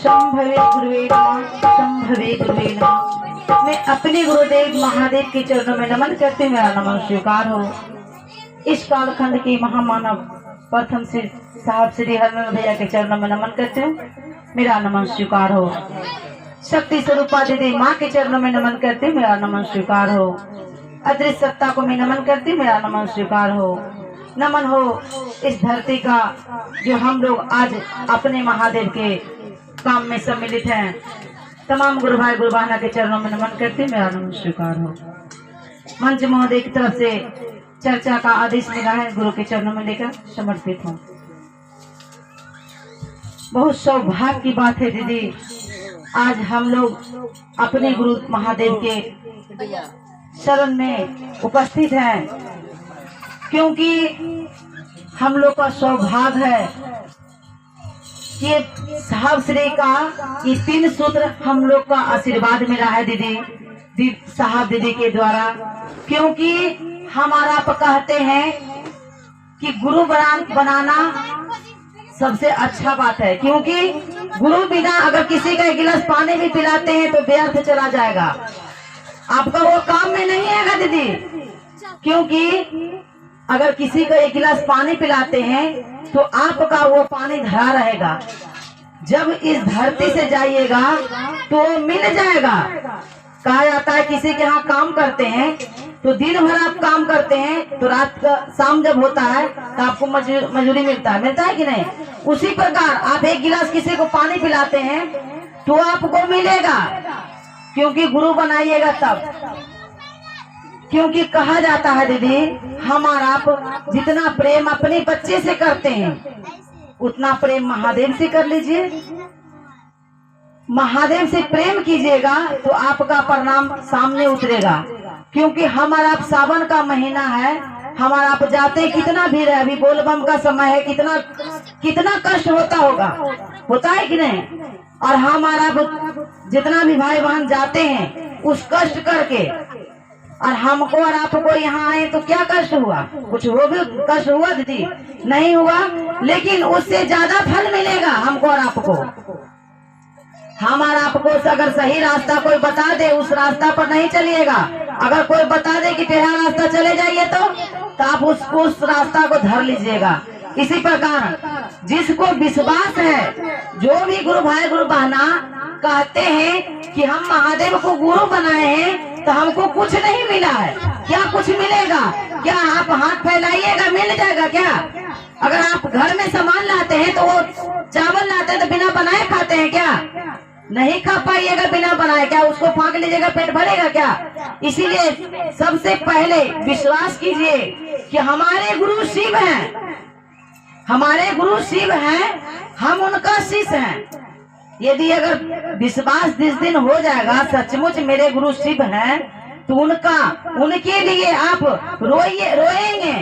शंभवे गुरुवे नमः, शंभवे गुरुवे नमः। मैं अपने गुरुदेव महादेव के चरणों में नमन करते मेरा नमन स्वीकार हो। इस कालखंड के महामानव प्रथम श्री साहब श्री हरनंद भैया के चरणों में नमन करते हूँ, मेरा नमन स्वीकार हो। शक्ति स्वरूपा दीदी माँ के चरणों में नमन करते हुए मेरा नमन स्वीकार हो। अदृश्य सत्ता को मैं नमन करती मेरा नमन स्वीकार हो। नमन हो इस धरती का जो हम लोग आज अपने महादेव के काम में सम्मिलित हैं। तमाम गुरु भाई गुरु बहना के चरणों में नमन करती मेरा नमन स्वीकार हो। मंच महोदय की तरफ से चर्चा का आदेश मिला है, गुरु के चरणों में लेकर समर्पित हूँ। बहुत सौभाग्य की बात है दीदी, आज हम लोग अपने गुरु महादेव के शरण में उपस्थित हैं, क्योंकि हम लोग का सौभाग्य है कि साहब श्री का ये 3 सूत्र हम लोग का आशीर्वाद मिला है दीदी साहब दीदी के द्वारा। क्योंकि हमारा आप कहते हैं कि गुरु बनाना सबसे अच्छा बात है, क्योंकि गुरु बिना अगर किसी का 1 गिलास पानी भी पिलाते हैं तो व्यर्थ चला जाएगा, आपका वो काम में नहीं आएगा दीदी। क्योंकि अगर किसी को 1 गिलास पानी पिलाते हैं तो आपका वो पानी धरा रहेगा, जब इस धरती से जाइएगा तो मिल जाएगा। कहा जाता है किसी के यहाँ काम करते हैं तो दिन भर आप काम करते हैं तो रात का शाम जब होता है तो आपको मजूरी मिलता है कि नहीं। उसी प्रकार आप 1 गिलास किसी को पानी पिलाते हैं तो आपको मिलेगा, क्योंकि गुरु बनाइएगा तब। क्योंकि कहा जाता है दीदी हमारा आप जितना प्रेम अपने बच्चे से करते हैं उतना प्रेम महादेव से कर लीजिए। महादेव से प्रेम कीजिएगा तो आपका परिणाम सामने उतरेगा। क्योंकि हमारा आप सावन का महीना है, हमारा आप जाते कितना भीड़ है, अभी बोलबम का समय है, कितना कष्ट होता है कि नहीं। और हमारा जितना भी भाई बहन जाते हैं उस कष्ट करके, और हमको और आपको यहाँ आए तो क्या कष्ट हुआ, कुछ वो भी कष्ट हुआ दीदी नहीं हुआ, लेकिन उससे ज्यादा फल मिलेगा हमको और आपको। हमारा आपको अगर सही रास्ता कोई बता दे उस रास्ता पर नहीं चलिएगा, अगर कोई बता दे कि टेढ़ा रास्ता चले जाइए तो आप उस रास्ता को धर लीजिएगा। इसी प्रकार जिसको विश्वास है, जो भी गुरु भाई गुरु बहना कहते हैं कि हम महादेव को गुरु बनाए हैं तो हमको कुछ नहीं मिला है, क्या कुछ मिलेगा? क्या आप हाथ फैलाइएगा मिल जाएगा क्या? अगर आप घर में सामान लाते हैं तो वो चावल लाते हैं तो बिना बनाए खाते हैं क्या? नहीं खा पाइएगा बिना बनाए, क्या उसको फाँक लीजिएगा पेट भरेगा क्या? इसीलिए सबसे पहले विश्वास कीजिए कि हमारे गुरु शिव हैं, हमारे गुरु शिव हैं, हम उनका शिष्य हैं। यदि अगर विश्वास जिस दिन हो जाएगा सचमुच मेरे गुरु शिव हैं तो उनके लिए आप रोएंगे,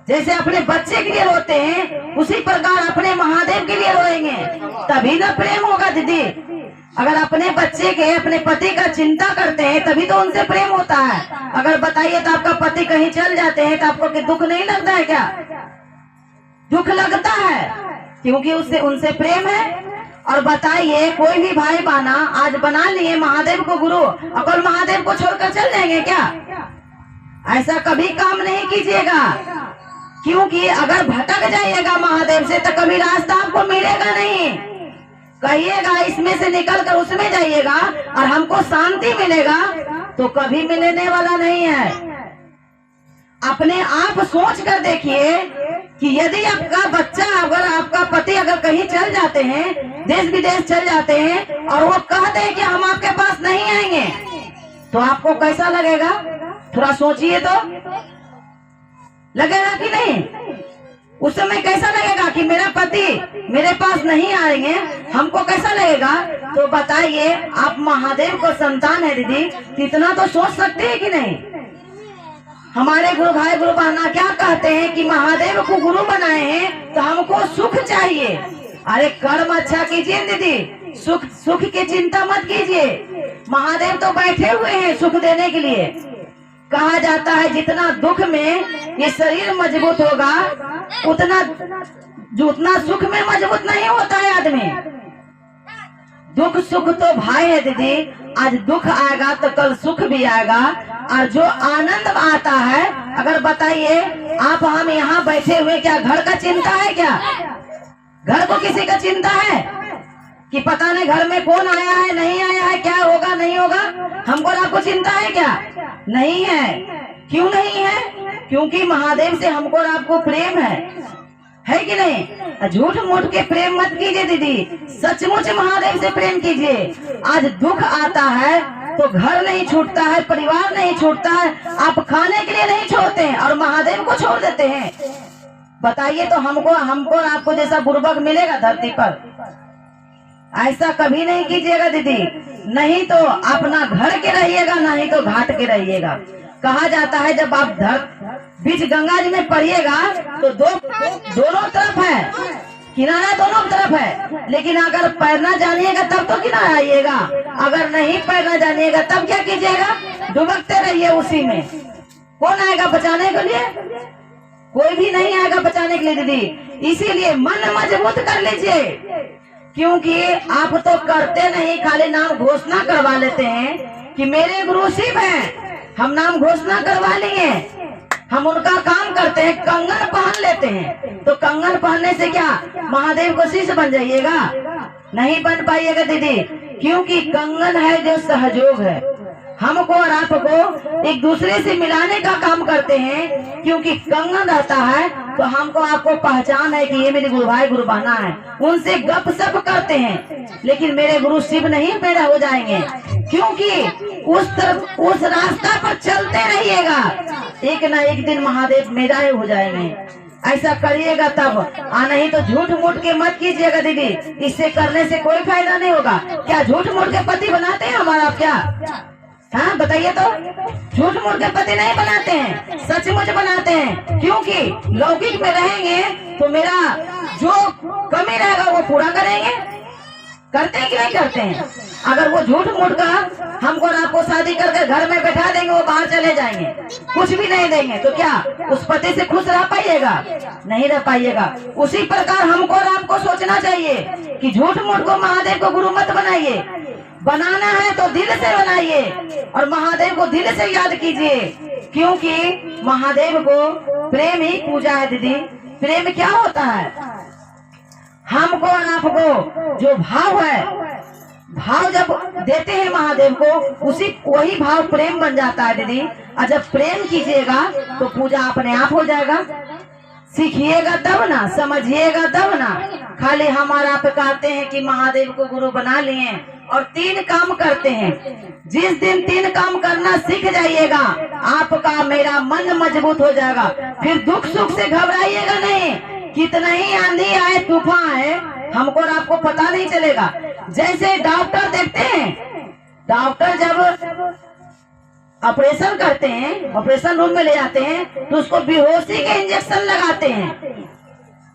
जैसे अपने बच्चे के लिए रोते हैं उसी प्रकार अपने महादेव के लिए रोएंगे, तभी ना प्रेम होगा दीदी। अगर अपने बच्चे के अपने पति का चिंता करते हैं तभी तो उनसे प्रेम होता है। अगर बताइए तो आपका पति कहीं चल जाते हैं तो आपको दुख नहीं लगता है क्या? दुख लगता है, क्योंकि उनसे प्रेम है। और बताइए कोई भी भाई बहना आज बना लिए महादेव को गुरु, और महादेव को छोड़कर चल जाएंगे क्या? ऐसा कभी काम नहीं कीजिएगा, क्योंकि अगर भटक जाइएगा महादेव से तो कभी रास्ता आपको मिलेगा नहीं। कहिएगा इसमें से निकल कर उसमें जाइएगा और हमको शांति मिलेगा, तो कभी मिलने वाला नहीं है। अपने आप सोच कर देखिए कि यदि आपका बच्चा अगर आपका पति अगर कहीं चल जाते हैं, देश विदेश चल जाते हैं और वो कहते हैं कि हम आपके पास नहीं आएंगे, तो आपको कैसा लगेगा? थोड़ा सोचिए तो, लगेगा कि नहीं? उस समय कैसा लगेगा कि मेरा पति मेरे पास नहीं आएंगे, हमको कैसा लगेगा? तो बताइए आप महादेव को संतान है दीदी, इतना तो सोच सकते हैं कि नहीं? हमारे गुरु भाई गुरु बहना क्या कहते हैं कि महादेव को गुरु बनाए हैं तो हमको सुख चाहिए। अरे कर्म अच्छा कीजिए दीदी, सुख की चिंता मत कीजिए। महादेव तो बैठे हुए हैं सुख देने के लिए। कहा जाता है जितना दुख में ये शरीर मजबूत होगा उतना सुख में मजबूत नहीं होता है आदमी। दुख सुख तो भाई है दीदी, आज दुख आएगा तो कल सुख भी आएगा। और जो आनंद आता है, अगर बताइए आप, हम यहाँ बैठे हुए, क्या घर का चिंता है? क्या घर को किसी का चिंता है कि पता नहीं घर में कौन आया है नहीं आया है, क्या होगा नहीं होगा? हमको आपको चिंता है क्या? नहीं है। क्यों नहीं है? क्योंकि महादेव से हमको और आपको प्रेम है कि नहीं? झूठ मूठ के प्रेम मत कीजिए दीदी, सचमुच महादेव से प्रेम कीजिए। आज दुख आता है तो घर नहीं छूटता है, परिवार नहीं छूटता है, आप खाने के लिए नहीं छोड़ते हैं और महादेव को छोड़ देते हैं। बताइए तो हमको और आपको जैसा बुर्बक मिलेगा धरती पर? ऐसा कभी नहीं कीजिएगा दीदी। नहीं तो अपना घर के रहिएगा, नहीं तो घाट के रहिएगा। कहा जाता है जब आप बीच गंगा जी में पड़िएगा तो दोनों तरफ है, किनारा दोनों तरफ है, लेकिन अगर पैरना जानिएगा तब तो किनारा आइएगा, अगर नहीं पैरना जानिएगा तब क्या कीजिएगा? डुबकते रहिए उसी में। कौन आएगा बचाने के लिए? कोई भी नहीं आएगा बचाने के लिए दीदी। इसीलिए मन मजबूत कर लीजिए, क्योंकि आप तो करते नहीं, खाली नाम घोषणा करवा लेते हैं कि मेरे गुरु शिव हैं, हम नाम घोषणा करवा लिए, हम उनका काम करते हैं, कंगन पहन लेते हैं। तो कंगन पहनने से क्या महादेव को शिष्य बन जाइएगा? नहीं बन पाइएगा दीदी, क्योंकि कंगन है जो सहयोग है, हमको और आपको एक दूसरे से मिलाने का काम करते हैं। क्योंकि कंगन रहता है तो हमको आपको पहचान है कि ये मेरे गुरु भाई गुरु बहना है, उनसे गप सप करते हैं। लेकिन मेरे गुरु शिव नहीं पैदा हो जाएंगे, क्योंकि उस रास्ता पर चलते रहिएगा, एक ना एक दिन महादेव मेरा ही हो जाएंगे। ऐसा करिएगा तब, नहीं तो झूठ मूठ के मत कीजिएगा दीदी, इससे करने से कोई फायदा नहीं होगा। क्या झूठ मूठ के पति बनाते हैं हमारा? क्या हाँ बताइए तो? झूठ मूठ के पति नहीं बनाते हैं, सचमुच बनाते हैं। क्योंकि लौकिक में रहेंगे तो मेरा जो कमी रहेगा वो पूरा करेंगे। करते हैं कि नहीं करते हैं? अगर वो झूठ मूठ का हमको और आपको शादी करके घर में बैठा देंगे, वो बाहर चले जाएंगे, कुछ भी नहीं देंगे, तो क्या उस पति से खुश रह पाइएगा? नहीं रह पाइएगा। उसी प्रकार हमको और आपको सोचना चाहिए कि झूठ मूठ को महादेव को गुरु मत बनाइए, बनाना है तो दिल से बनाइए और महादेव को दिल से याद कीजिए, क्योंकि महादेव को प्रेम ही पूजा है दीदी। प्रेम क्या होता है? हमको और आपको जो भाव है, भाव जब देते हैं महादेव को, वही भाव प्रेम बन जाता है दीदी। और जब प्रेम कीजिएगा तो पूजा अपने आप हो जाएगा। सीखिएगा तब ना, समझिएगा तब ना। खाली हमारा आप कहते हैं कि महादेव को गुरु बना लिए और 3 काम करते हैं। जिस दिन 3 काम करना सीख जाइएगा, आपका मेरा मन मजबूत हो जाएगा। फिर दुख सुख से घबराइएगा नहीं, कितना ही आंधी आए तूफान आए, हमको और आपको पता नहीं चलेगा। जैसे डॉक्टर देखते हैं, डॉक्टर जब ऑपरेशन करते हैं, ऑपरेशन रूम में ले जाते हैं तो उसको बेहोशी के इंजेक्शन लगाते हैं,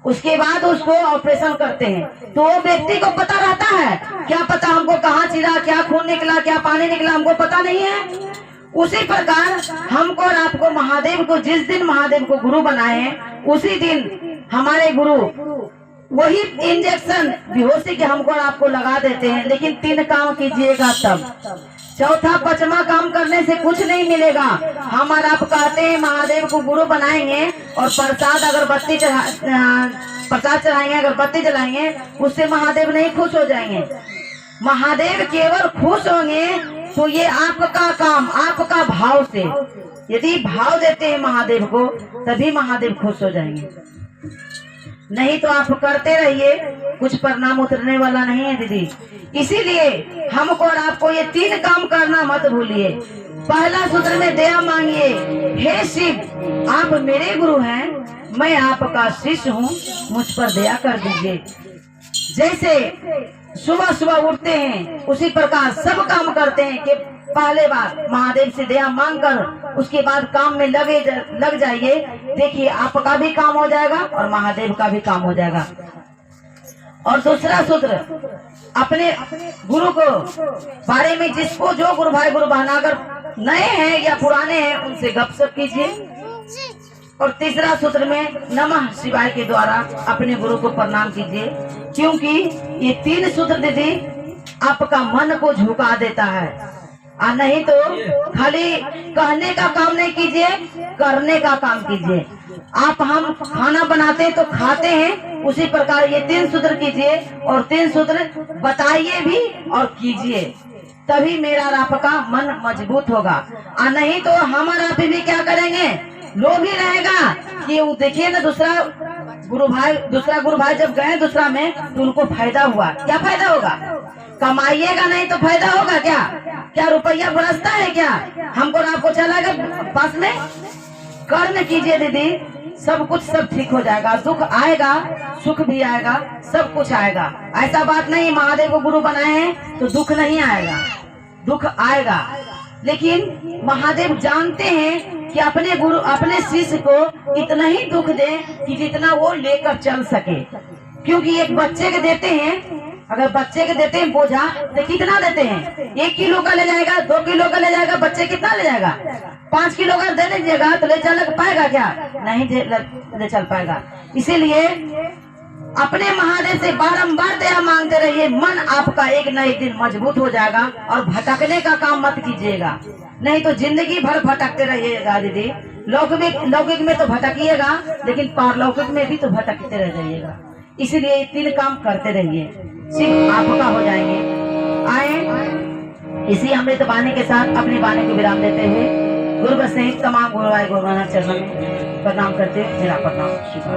उसके बाद उसको ऑपरेशन करते हैं। तो वो व्यक्ति को पता रहता है, क्या पता हमको कहाँ चिरा, क्या खून निकला, क्या पानी निकला, हमको पता नहीं है। उसी प्रकार हमको और आपको महादेव को, जिस दिन महादेव को गुरु बनाए उसी दिन हमारे गुरु वही इंजेक्शन बेहोशी के हमको और आपको लगा देते हैं। लेकिन 3 काम कीजिएगा तब। चौथा 5वां काम करने से कुछ नहीं मिलेगा। हम और आप कहते हैं महादेव को गुरु बनाएंगे और प्रसाद अगरबत्ती चढ़ाएंगे, अगरबत्ती जलाएंगे, उससे महादेव नहीं खुश हो जाएंगे। महादेव केवल खुश होंगे तो ये आपका काम, आपका भाव से। यदि भाव देते हैं महादेव को तभी महादेव खुश हो जाएंगे, नहीं तो आप करते रहिए, कुछ परिणाम उतरने वाला नहीं है दीदी। इसीलिए हमको और आपको ये 3 काम करना मत भूलिए। पहला सूत्र में दया मांगिए, हे शिव आप मेरे गुरु हैं, मैं आपका शिष्य हूँ, मुझ पर दया कर दीजिए। जैसे सुबह सुबह उठते हैं उसी प्रकार सब काम करते हैं कि पहले बार महादेव से दया मांगकर उसके बाद काम में लग जाइए। देखिए आपका भी काम हो जाएगा और महादेव का भी काम हो जाएगा। और दूसरा सूत्र, अपने गुरु को बारे में, जिसको जो गुरु भाई गुरु बहना अगर नए हैं या पुराने हैं उनसे गपशप कीजिए। और तीसरा सूत्र में नमः शिवाय के द्वारा अपने गुरु को प्रणाम कीजिए, क्योंकि ये 3 सूत्र दीदी आपका मन को झुका देता है। और नहीं तो खाली कहने का काम नहीं कीजिए, करने का काम कीजिए। आप हम खाना बनाते हैं तो खाते हैं, उसी प्रकार ये 3 सूत्र कीजिए और 3 सूत्र बताइए भी और कीजिए, तभी मेरा और आपका मन मजबूत होगा। और नहीं तो हम और आप भी क्या करेंगे, लोभ ही रहेगा कि वो देखिए ना दूसरा गुरु भाई जब गए दूसरा में तो उनको फायदा हुआ। क्या फायदा होगा, कमाइएगा नहीं तो फायदा होगा क्या? क्या रुपया बरसता है क्या? हमको और आपको चलाएगा पास में? कर्म कीजिए दीदी, सब कुछ सब ठीक हो जाएगा। दुख आएगा, सुख भी आएगा, सब कुछ आएगा। ऐसा बात नहीं महादेव को गुरु बनाए हैं तो दुख नहीं आएगा, दुख आएगा। लेकिन महादेव जानते हैं कि अपने गुरु अपने शिष्य को इतना ही दुख दे कि जितना वो लेकर चल सके। क्योंकि एक बच्चे के देते हैं, अगर बच्चे के देते हैं बोझा तो कितना देते हैं? 1 किलो का ले जाएगा, 2 किलो का ले जाएगा, बच्चे कितना ले जाएगा? 5 किलो का दे दीजिएगा तो ले चल पाएगा क्या? नहीं ले चल पाएगा। इसीलिए अपने महादेव से बारंबार दया मांगते रहिए, मन आपका एक न एक दिन मजबूत हो जाएगा। और भटकने का काम मत कीजिएगा, नहीं तो जिंदगी भर भटकते रहिएगा दीदी। लौकिक में तो भटकिएगा, लेकिन पारलौकिक में भी तो भटकते रह जाइएगा। इसीलिए 3 काम करते रहिए, सिर्फ आपका हो जाएंगे। आए इसी अमृत वाणी के साथ अपनी वाणी को विराम देते हुए गुरु सहित तमाम गुरुवार गुरुनानक चरणों में प्रणाम करते हुए मेरा प्रणाम स्वीकार।